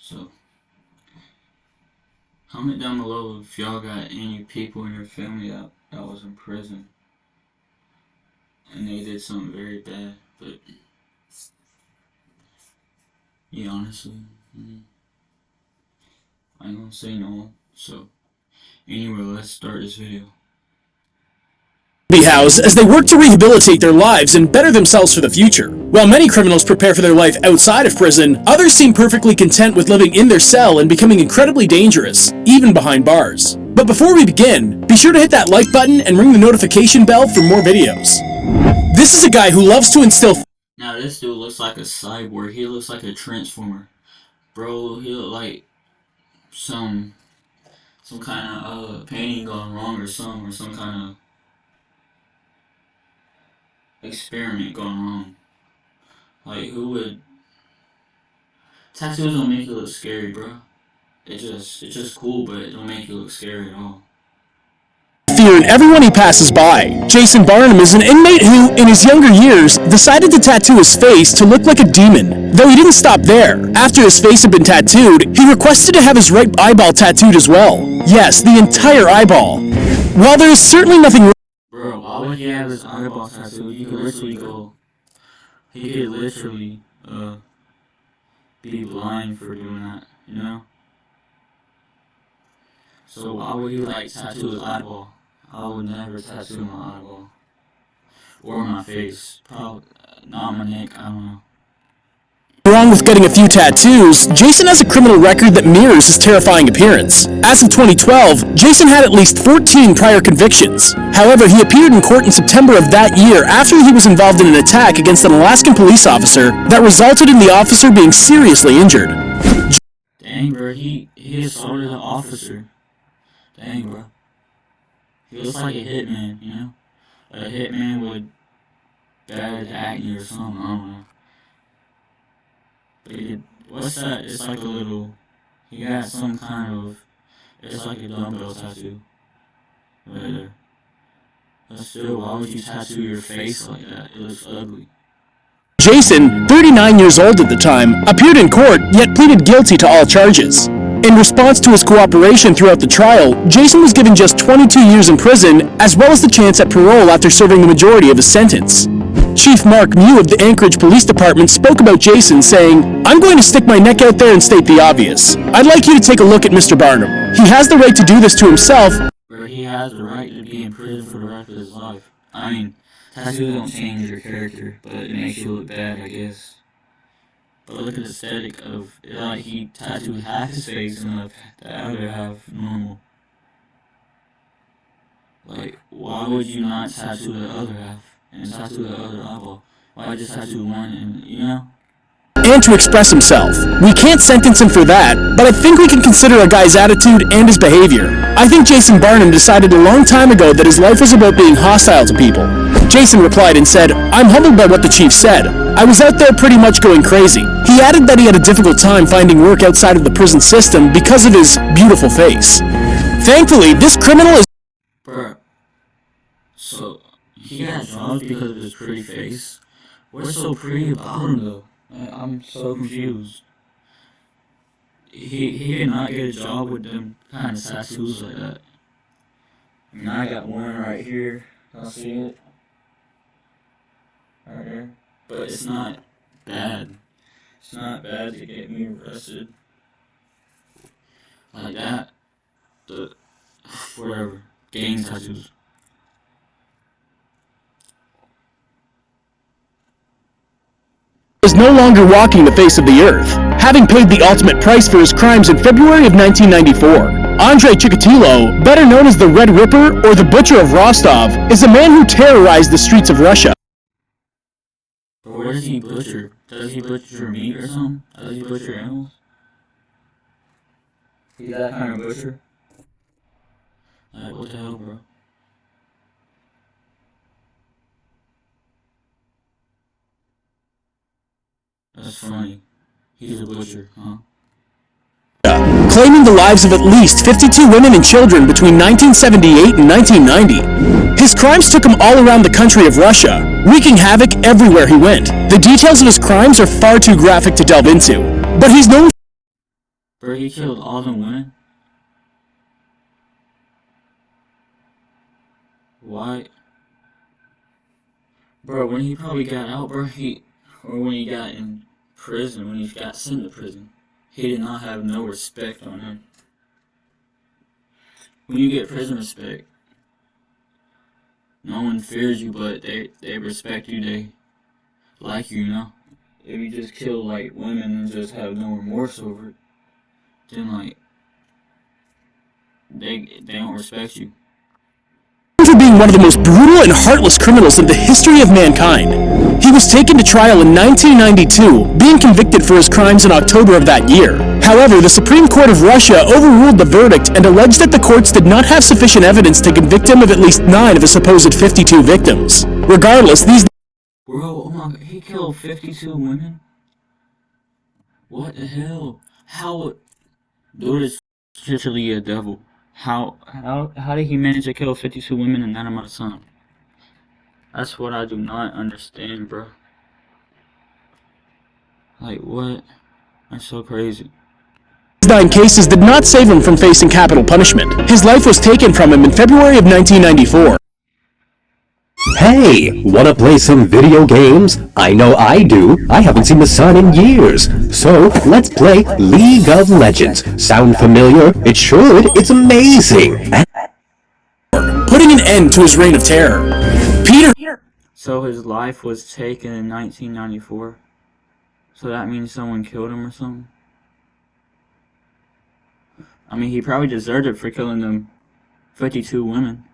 So, comment down below if y'all got any people in your family that was in prison and they did something very bad, but yeah, honestly, I ain't gonna say no. So, anyway, let's start this video. House as they work to rehabilitate their lives and better themselves for the future. While many criminals prepare for their life outside of prison, others seem perfectly content with living in their cell and becoming incredibly dangerous, even behind bars. But before we begin, be sure to hit that like button and ring the notification bell for more videos. This is a guy who loves to instill. Now this dude looks like a cyborg. He looks like a transformer. Bro, he look like some kind of painting gone wrong or some kind of experiment going wrong. Like, who would... Tattoos don't make you look scary, bro. It's just cool, but it don't make you look scary at all. Fear in everyone he passes by. Jason Barnum is an inmate who, in his younger years, decided to tattoo his face to look like a demon. Though he didn't stop there. After his face had been tattooed, he requested to have his right eyeball tattooed as well. Yes, the entire eyeball. While there is certainly nothing wrong. Bro, why would he have his eyeball tattooed? He could literally be blind for doing that, you know? So why would he like tattoo his eyeball? I would never tattoo my eyeball. Or my face. Probably not my neck, I don't know. Wrong with getting a few tattoos, Jason has a criminal record that mirrors his terrifying appearance. As of 2012, Jason had at least 14 prior convictions. However, he appeared in court in September of that year after he was involved in an attack against an Alaskan police officer that resulted in the officer being seriously injured. Dang, bro, he assaulted an officer. Dang, bro. He looks like a hitman, you know? A hitman with bad acne or something, I don't know. What's that? It's like a little... He got some kind of... It's like a dumbbell tattoo. Right there. But still, why would you tattoo your face like that? It looks ugly. Jason, 39 years old at the time, appeared in court, yet pleaded guilty to all charges. In response to his cooperation throughout the trial, Jason was given just 22 years in prison, as well as the chance at parole after serving the majority of his sentence. Chief Mark Mew of the Anchorage Police Department spoke about Jason, saying, "I'm going to stick my neck out there and state the obvious. I'd like you to take a look at Mr. Barnum. He has the right to do this to himself." Or he has the right to be in prison for the rest of his life. I mean, tattoos don't change your character, but it makes you look bad, I guess. But look at the aesthetic of it, like he tattooed half his face and left the other half normal. Like, why would you not tattoo the other half and tattoo the other eyeball? Why just tattoo one and, you know? And to express himself. We can't sentence him for that, but I think we can consider a guy's attitude and his behavior. I think Jason Barnum decided a long time ago that his life was about being hostile to people. Jason replied and said, "I'm humbled by what the chief said. I was out there pretty much going crazy." He added that he had a difficult time finding work outside of the prison system because of his beautiful face. Thankfully, this criminal is... Bruh. So, he got jobs because of his pretty face? What's so pretty about him though? I'm so confused. He did not get a job with them kind of tattoos like that. I mean, I got one right here. I'll see it. Right there. But it's not bad. It's not bad to get me arrested. Like that. Whatever. Gang tattoos. is no longer walking the face of the earth, having paid the ultimate price for his crimes in February of 1994. Andre Chicotilo, better known as the Red Ripper or the Butcher of Rostov, is a man who terrorized the streets of Russia. But where does he butcher? Does he butcher meat or something? Does he butcher animals? He's that kind of butcher? Like, what the hell, bro? That's funny. He's a butcher, huh? Claiming the lives of at least 52 women and children between 1978 and 1990. His crimes took him all around the country of Russia, wreaking havoc everywhere he went. The details of his crimes are far too graphic to delve into, but he's known Bro, he killed all the women? Why? Bro, when he probably got out, bro, or when he got in prison, when he got sent to prison, he did not have no respect on him. When you get prison respect, no one fears you, but they respect you, they like you, you know? If you just kill, like, women and just have no remorse over it, then, like, they don't respect you. For being one of the most brutal and heartless criminals in the history of mankind. He was taken to trial in 1992, being convicted for his crimes in October of that year. However, the Supreme Court of Russia overruled the verdict and alleged that the courts did not have sufficient evidence to convict him of at least 9 of his supposed 52 victims. Regardless, these... Bro, oh my god, he killed 52 women? What the hell? How? Dude is literally a devil. How did he manage to kill 52 women in that amount of time? That's what I do not understand, bro. Like, what? That's so crazy. 9 cases did not save him from facing capital punishment. His life was taken from him in February of 1994. Hey, wanna play some video games? I know I do. I haven't seen the sun in years. So, let's play League of Legends. Sound familiar? It should. It's amazing. Putting an end to his reign of terror. Peter... So his life was taken in 1994? So that means someone killed him or something? I mean, he probably deserved it for killing them 52 women.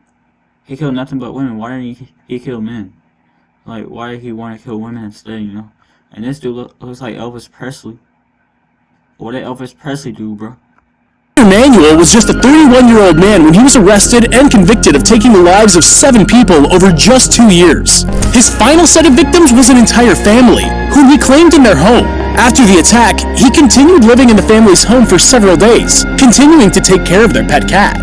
He killed nothing but women. Why didn't he kill men? Like, why did he want to kill women instead, you know? And this dude looks like Elvis Presley. What did Elvis Presley do, bro? Emanuel was just a 31-year-old man when he was arrested and convicted of taking the lives of 7 people over just 2 years. His final set of victims was an entire family, whom he claimed in their home. After the attack, he continued living in the family's home for several days, continuing to take care of their pet cat.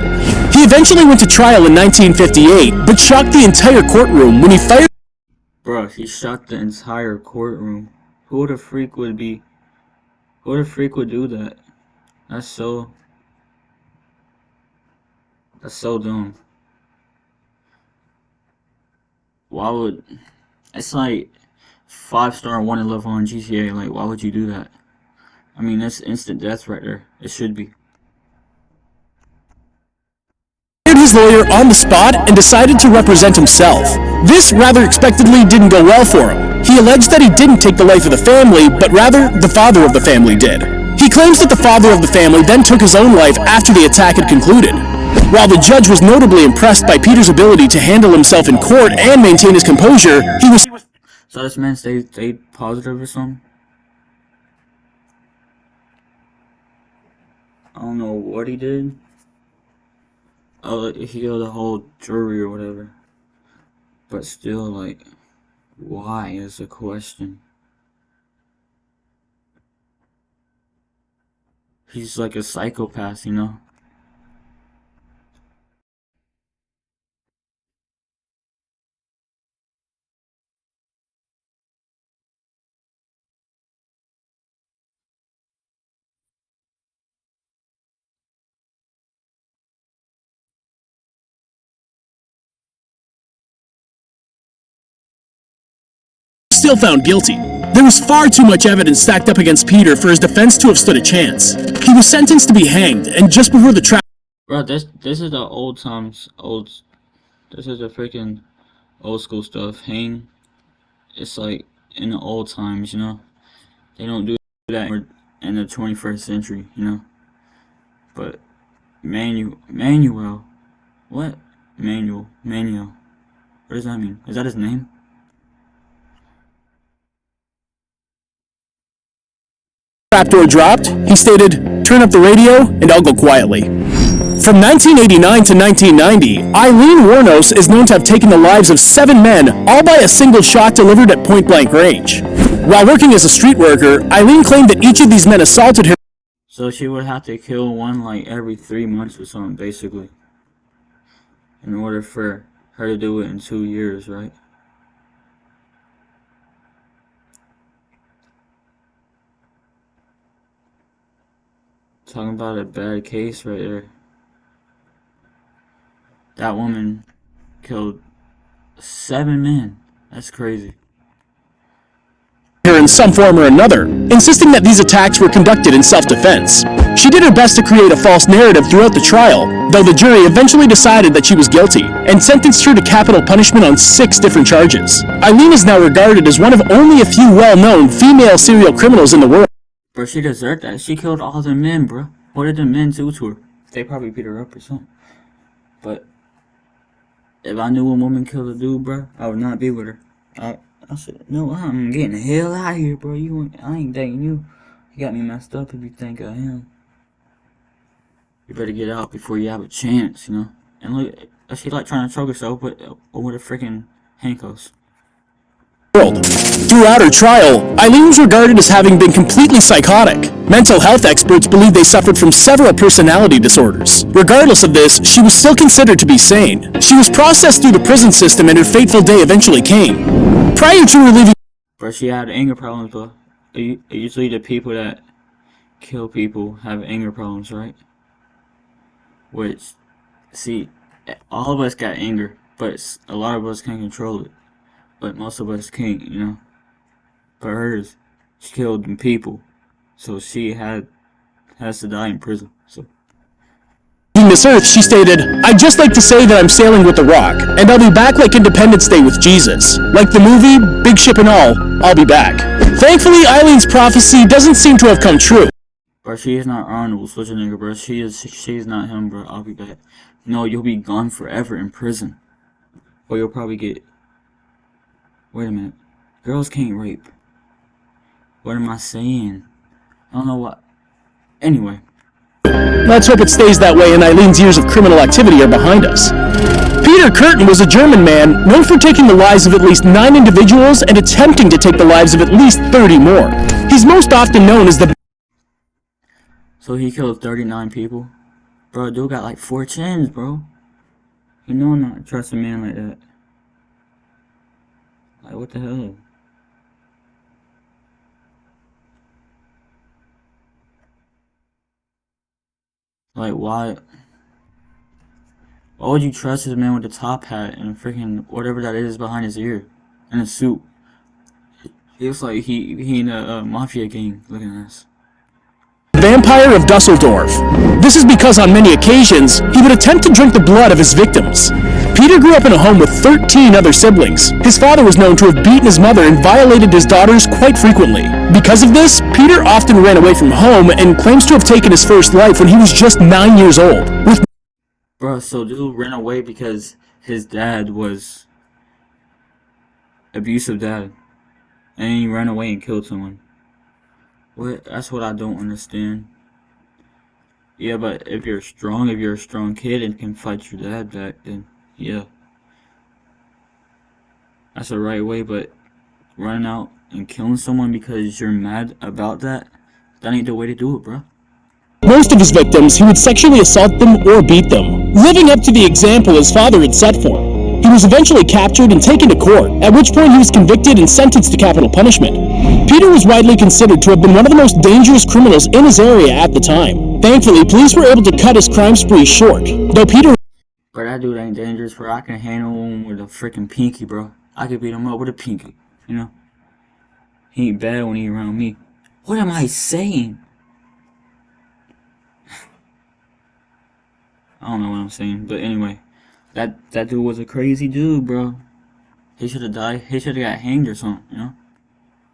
He eventually went to trial in 1958, but shocked the entire courtroom when he fired... Bro, he shot the entire courtroom. Who the freak would do that? That's so dumb. Why would... It's like 5-star wanted level on GTA. Like, why would you do that? I mean, that's instant death right there. It should be. His lawyer on the spot and decided to represent himself. This rather expectedly didn't go well for him. He alleged that he didn't take the life of the family, but rather the father of the family did. He claims that the father of the family then took his own life after the attack had concluded. While the judge was notably impressed by Peter's ability to handle himself in court and maintain his composure, he was... So this man stayed positive or something? I don't know what he did. Oh, he killed the whole jury or whatever. But still, like, why is the question? He's like a psychopath, you know? still found guilty. There was far too much evidence stacked up against Peter for his defense to have stood a chance. He was sentenced to be hanged, and just before the trial... Bro, this is the old times, this is the freaking old school stuff. Hang, it's like in the old times, you know? They don't do that in the 21st century, you know? But, Manuel, what? Manuel, what does that mean? Is that his name? Trapdoor dropped, he stated, "Turn up the radio and I'll go quietly." From 1989 to 1990, Eileen Wuornos is known to have taken the lives of 7 men, all by a single shot delivered at point-blank range. While working as a street worker, Eileen claimed that each of these men assaulted her. So she would have to kill one like every 3 months or something, basically, in order for her to do it in 2 years, right? Talking about a bad case right there. That woman killed 7 men. That's crazy. Her in some form or another, insisting that these attacks were conducted in self-defense. She did her best to create a false narrative throughout the trial, though the jury eventually decided that she was guilty and sentenced her to capital punishment on 6 different charges. Eileen is now regarded as one of only a few well-known female serial criminals in the world. Bro, she deserved that. She killed all the men, bro. What did the men do to her? They probably beat her up or something. But if I knew a woman killed a dude, bro, I would not be with her. I said, no, I'm getting the hell out of here, bro. I ain't dating you. You got me messed up if you think I am. You better get out before you have a chance, you know? And look, she like trying to choke herself with the freaking handcuffs. Throughout her trial, Eileen was regarded as having been completely psychotic. Mental health experts believe they suffered from several personality disorders. Regardless of this, she was still considered to be sane. She was processed through the prison system and her fateful day eventually came. Prior to her leaving... Bro, she had anger problems, bro. Usually the people that kill people have anger problems, right? Which, see, all of us got anger, but a lot of us can't control it. But most of us can't, you know? But hers, she killed them people. So she has to die in prison, so... this earth, she stated, "I'd just like to say that I'm sailing with the Rock, and I'll be back like Independence Day with Jesus. Like the movie, big ship and all, I'll be back." Thankfully, Eileen's prophecy doesn't seem to have come true. Bro, she is not Arnold Schwarzenegger, bro. She's not him, bro. I'll be back. No, you'll be gone forever in prison. Or you'll probably get... Wait a minute. Girls can't rape. What am I saying? I don't know what... Anyway. Let's hope it stays that way and Eileen's years of criminal activity are behind us. Peter Curtin was a German man known for taking the lives of at least 9 individuals and attempting to take the lives of at least 30 more. He's most often known as the... So he killed 39 people? Bro, dude got like 4 chins, bro. You know not to trust a man like that. Like, what the hell? Like, why would you trust this man with a top hat and a freaking whatever that is behind his ear and a suit? He looks like he in a mafia gang looking at us. Vampire of Dusseldorf. This is because on many occasions, he would attempt to drink the blood of his victims. Peter grew up in a home with 13 other siblings. His father was known to have beaten his mother and violated his daughters quite frequently. Because of this, Peter often ran away from home and claims to have taken his first life when he was just 9 years old. Bro, so dude ran away because his dad was abusive dad. And he ran away and killed someone. What? That's what I don't understand. Yeah, but if you're a strong kid and can fight your dad back, then yeah. That's the right way, but running out and killing someone because you're mad about that ain't the way to do it, bro. Most of his victims, he would sexually assault them or beat them, living up to the example his father had set for him. He was eventually captured and taken to court, at which point he was convicted and sentenced to capital punishment. Peter was widely considered to have been one of the most dangerous criminals in his area at the time. Thankfully, police were able to cut his crime spree short, though Peter... But that dude ain't dangerous, bro. I can handle him with a freaking pinky, bro. I could beat him up with a pinky, you know? He ain't bad when he around me. What am I saying? I don't know what I'm saying, but anyway. That dude was a crazy dude, bro. He should have died. He should have got hanged or something, you know?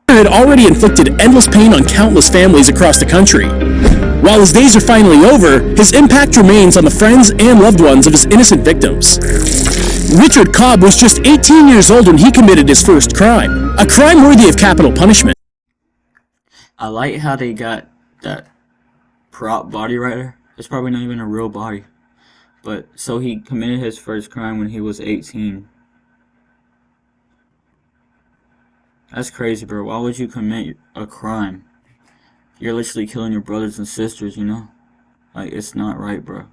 Had already inflicted endless pain on countless families across the country. While his days are finally over, his impact remains on the friends and loved ones of his innocent victims. Richard Cobb was just 18 years old when he committed his first crime, a crime worthy of capital punishment. I like how they got that prop body right there. It's probably not even a real body. But, so he committed his first crime when he was 18. That's crazy, bro. Why would you commit a crime? You're literally killing your brothers and sisters, you know? Like, it's not right, bro.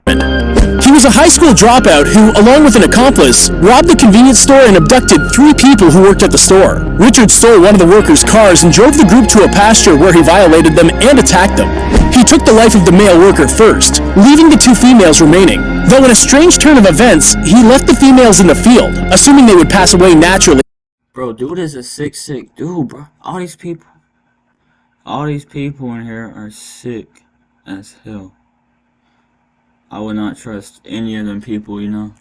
He was was a high school dropout who, along with an accomplice, robbed the convenience store and abducted 3 people who worked at the store. Richard stole one of the workers' cars and drove the group to a pasture where he violated them and attacked them. He took the life of the male worker first, leaving the 2 females remaining. Though in a strange turn of events, he left the females in the field, assuming they would pass away naturally. Bro, dude is a sick dude, bro. All these people in here are sick as hell. I would not trust any of them people, you know.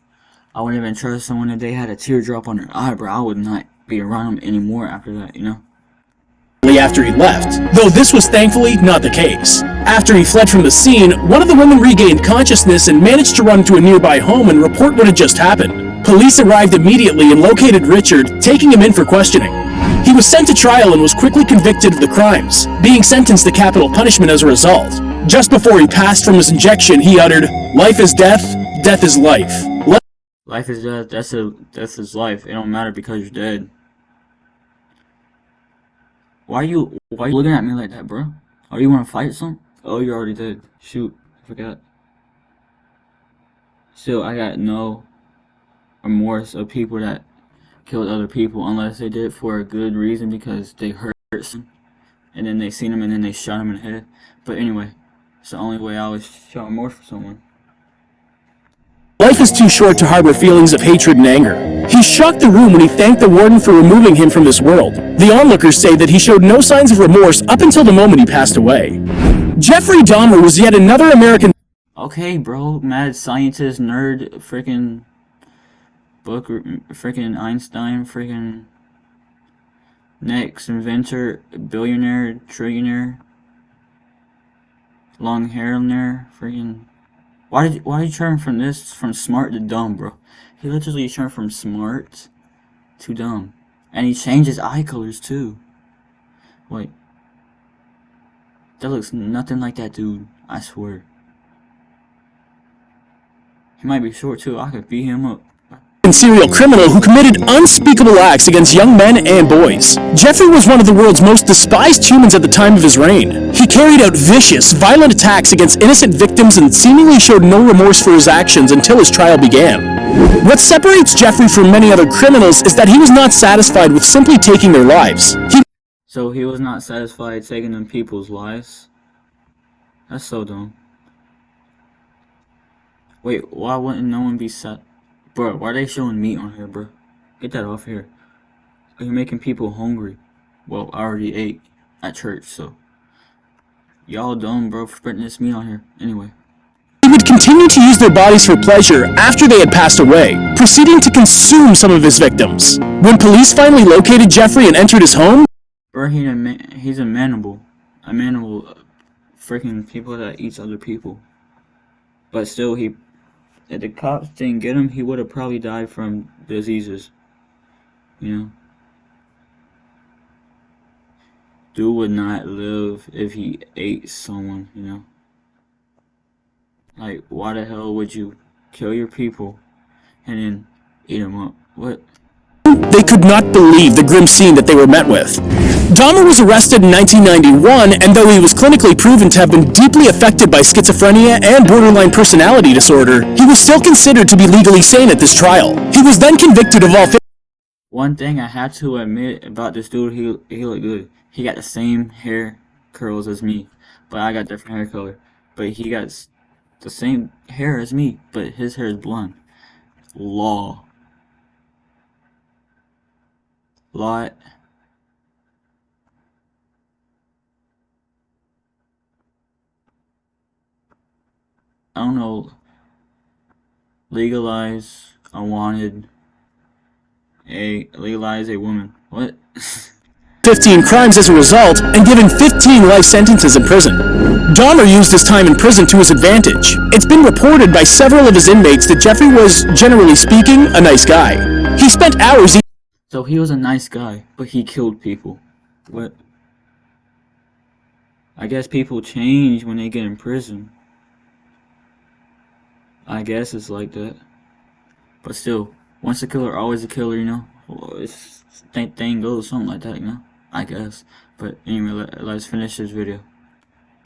I wouldn't even trust someone if they had a teardrop on their eye, bro. I would not be around them anymore after that, you know. After he left, though this was thankfully not the case. After he fled from the scene, one of the women regained consciousness and managed to run to a nearby home and report what had just happened. Police arrived immediately and located Richard, taking him in for questioning. He was sent to trial and was quickly convicted of the crimes, being sentenced to capital punishment as a result. Just before he passed from his injection, he uttered, "Life is death, death is life." Life is death, that's his life. It don't matter because you're dead. Why are you looking at me like that, bro? Oh, you wanna fight some? Oh, you're already dead. Shoot, I forgot. Still, I got no remorse of people that killed other people unless they did it for a good reason because they hurt some, and then they seen him and then they shot him in the head. But anyway, it's the only way I would show remorse for someone. Life is too short to harbor feelings of hatred and anger. He shocked the room when he thanked the warden for removing him from this world. The onlookers say that he showed no signs of remorse up until the moment he passed away. Jeffrey Dahmer was yet another American. Okay, bro, mad scientist, nerd, freaking book, freaking Einstein, freaking next inventor, billionaire, trillionaire, long hair in there, freaking. Why did you turn from smart to dumb, bro? He literally turned from smart to dumb, and he changed his eye colors too. Wait, that looks nothing like that dude. I swear. He might be short too. I could beat him up. Serial criminal who committed unspeakable acts against young men and boys. Jeffrey was one of the world's most despised humans at the time of his reign. He carried out vicious, violent attacks against innocent victims and seemingly showed no remorse for his actions until his trial began. What separates Jeffrey from many other criminals is that he was not satisfied with simply taking their lives. So he was not satisfied taking them people's lives? That's so dumb. Wait, why wouldn't no one be set? Bro, why are they showing meat on here, bro? Get that off here. You're making people hungry. Well, I already ate at church, so. Y'all dumb, bro, for putting this meat on here. Anyway. He would continue to use their bodies for pleasure after they had passed away, proceeding to consume some of his victims. When police finally located Jeffrey and entered his home, bro, he's a manable. A manable freaking people that eats other people. But still, if the cops didn't get him, he would have probably died from diseases. You know? Dude would not live if he ate someone, you know? Like, why the hell would you kill your people and then eat them up? What? They could not believe the grim scene that they were met with. Dahmer was arrested in 1991, and though he was clinically proven to have been deeply affected by schizophrenia and borderline personality disorder, he was still considered to be legally sane at this trial. He was then convicted of all. One thing I had to admit about this dude, he looked good. He got the same hair curls as me, but I got different hair color. But he got the same hair as me, but his hair is blonde. Law. Lot. I don't know. Legalize a woman. What? 15 crimes as a result, and given 15 life sentences in prison. Dahmer used his time in prison to his advantage. It's been reported by several of his inmates that Jeffrey was, generally speaking, a nice guy. He spent hours. So he was a nice guy, but he killed people. What? I guess people change when they get in prison. I guess it's like that. But still, once a killer, always a killer, you know? Well, it's thing goes, something like that, you know? I guess. But anyway, let's finish this video.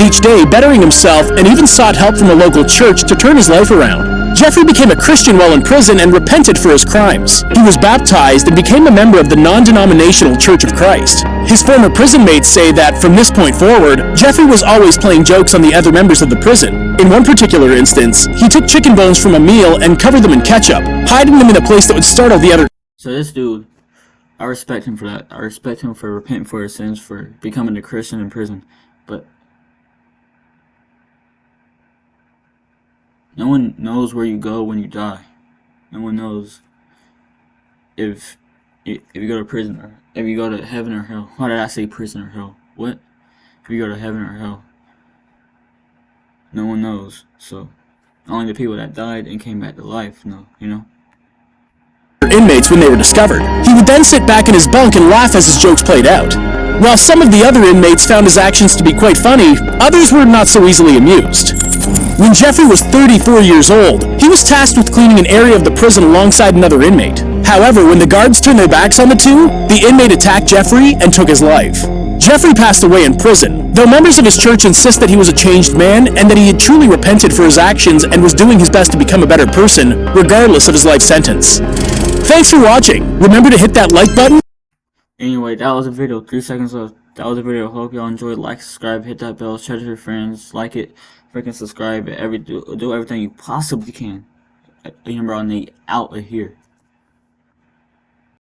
Each day bettering himself and even sought help from a local church to turn his life around. Jeffrey became a Christian while in prison and repented for his crimes. He was baptized and became a member of the non-denominational Church of Christ. His former prison mates say that from this point forward, Jeffrey was always playing jokes on the other members of the prison. In one particular instance, he took chicken bones from a meal and covered them in ketchup, hiding them in a place that would startle the other. So this dude, I respect him for that. I respect him for repenting for his sins, for becoming a Christian in prison. But no one knows where you go when you die. No one knows if you go to prison or if you go to heaven or hell. Why did I say prison or hell? What? If you go to heaven or hell. No one knows. So only the people that died and came back to life know, you know? Inmates when they were discovered. He would then sit back in his bunk and laugh as his jokes played out. While some of the other inmates found his actions to be quite funny, others were not so easily amused. When Jeffrey was 34 years old, he was tasked with cleaning an area of the prison alongside another inmate. However, when the guards turned their backs on the two, the inmate attacked Jeffrey and took his life. Jeffrey passed away in prison, though members of his church insist that he was a changed man and that he had truly repented for his actions and was doing his best to become a better person, regardless of his life sentence. Thanks for watching. Remember to hit that like button. Anyway, that was a video. 3 seconds left. That was a video. Hope y'all enjoyed. Like, subscribe, hit that bell, share it to your friends, like it, freaking subscribe, do everything you possibly can. Remember, I need out of here.